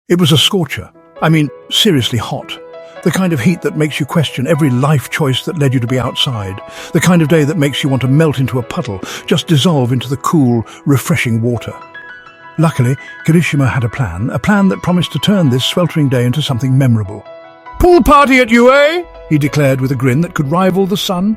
It was a scorcher. I mean, seriously hot. The kind of heat that makes you question every life choice that led you to be outside. The kind of day that makes you want to melt into a puddle, just dissolve into the cool, refreshing water. Luckily, Kirishima had a plan that promised to turn this sweltering day into something memorable. "Pool party at UA!" he declared with a grin that could rival the sun.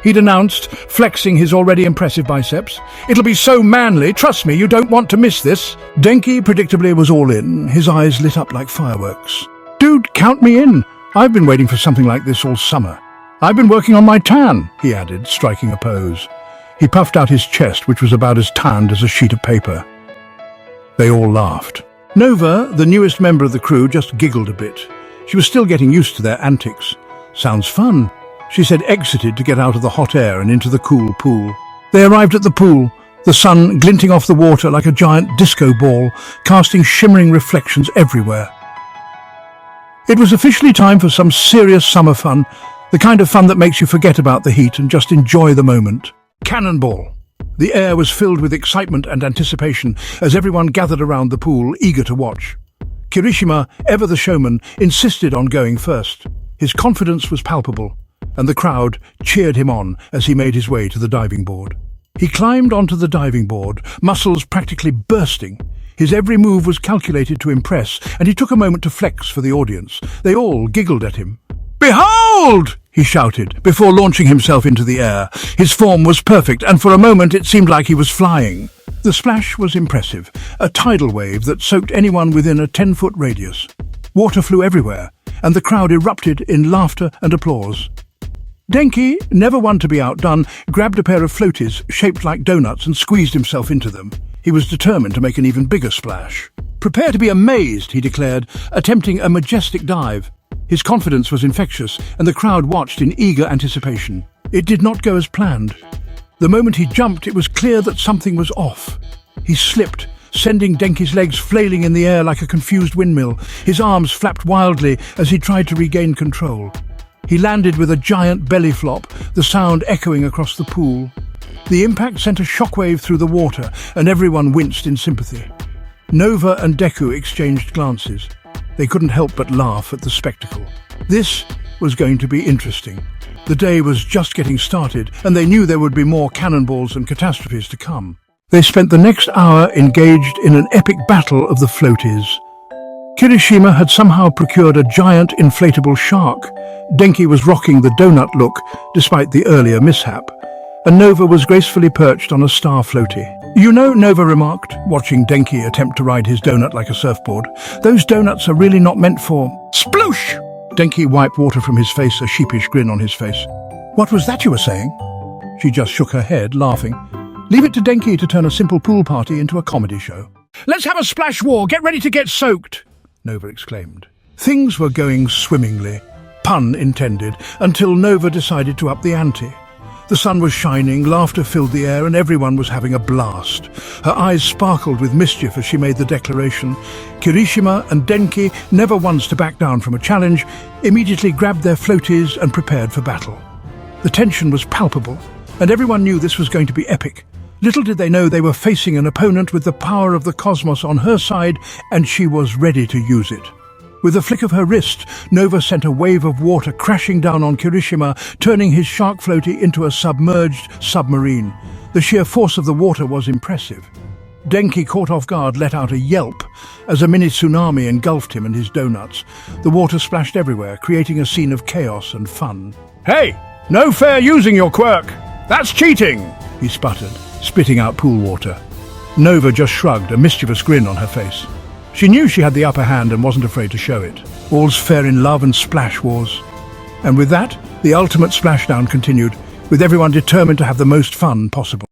He'd announced, flexing his already impressive biceps. "It'll be so manly, trust me, you don't want to miss this." Denki predictably was all in, his eyes lit up like fireworks. "Dude, count me in. I've been waiting for something like this all summer. I've been working on my tan," he added, striking a pose. He puffed out his chest, which was about as tanned as a sheet of paper. They all laughed. Nova, the newest member of the crew, just giggled a bit. She was still getting used to their antics. "Sounds fun," she said, exited to get out of the hot air and into the cool pool. They arrived at the pool, the sun glinting off the water like a giant disco ball, casting shimmering reflections everywhere. It was officially time for some serious summer fun, the kind of fun that makes you forget about the heat and just enjoy the moment. Cannonball! The air was filled with excitement and anticipation as everyone gathered around the pool, eager to watch. Kirishima, ever the showman, insisted on going first. His confidence was palpable, and the crowd cheered him on as he made his way to the diving board. He climbed onto the diving board, muscles practically bursting. His every move was calculated to impress, and he took a moment to flex for the audience. They all giggled at him. "Behold!" he shouted, before launching himself into the air. His form was perfect, and for a moment it seemed like he was flying. The splash was impressive, a tidal wave that soaked anyone within a 10-foot radius. Water flew everywhere, and the crowd erupted in laughter and applause. Denki, never one to be outdone, grabbed a pair of floaties shaped like donuts and squeezed himself into them. He was determined to make an even bigger splash. "Prepare to be amazed," he declared, attempting a majestic dive. His confidence was infectious, and the crowd watched in eager anticipation. It did not go as planned. The moment he jumped, it was clear that something was off. He slipped, sending Denki's legs flailing in the air like a confused windmill. His arms flapped wildly as he tried to regain control. He landed with a giant belly flop, the sound echoing across the pool. The impact sent a shockwave through the water, and everyone winced in sympathy. Nova and Deku exchanged glances. They couldn't help but laugh at the spectacle. This was going to be interesting. The day was just getting started, and they knew there would be more cannonballs and catastrophes to come. They spent the next hour engaged in an epic battle of the floaties. Kirishima had somehow procured a giant inflatable shark. Denki was rocking the donut look, despite the earlier mishap, and Nova was gracefully perched on a star floaty. "You know," Nova remarked, watching Denki attempt to ride his donut like a surfboard, "those donuts are really not meant for—" Sploosh! Denki wiped water from his face, a sheepish grin on his face. "What was that you were saying?" She just shook her head, laughing. Leave it to Denki to turn a simple pool party into a comedy show. "Let's have a splash war! Get ready to get soaked!" Nova exclaimed. Things were going swimmingly, pun intended, until Nova decided to up the ante. The sun was shining, laughter filled the air, and everyone was having a blast. Her eyes sparkled with mischief as she made the declaration. Kirishima and Denki, never once to back down from a challenge, immediately grabbed their floaties and prepared for battle. The tension was palpable, and everyone knew this was going to be epic. Little did they know they were facing an opponent with the power of the cosmos on her side, and she was ready to use it. With a flick of her wrist, Nova sent a wave of water crashing down on Kirishima, turning his shark floaty into a submerged submarine. The sheer force of the water was impressive. Denki, caught off guard, let out a yelp as a mini tsunami engulfed him and his donuts. The water splashed everywhere, creating a scene of chaos and fun. "Hey, no fair using your quirk! That's cheating!" he sputtered, spitting out pool water. Nova just shrugged, a mischievous grin on her face. She knew she had the upper hand and wasn't afraid to show it. All's fair in love and splash wars. And with that, the ultimate splashdown continued, with everyone determined to have the most fun possible.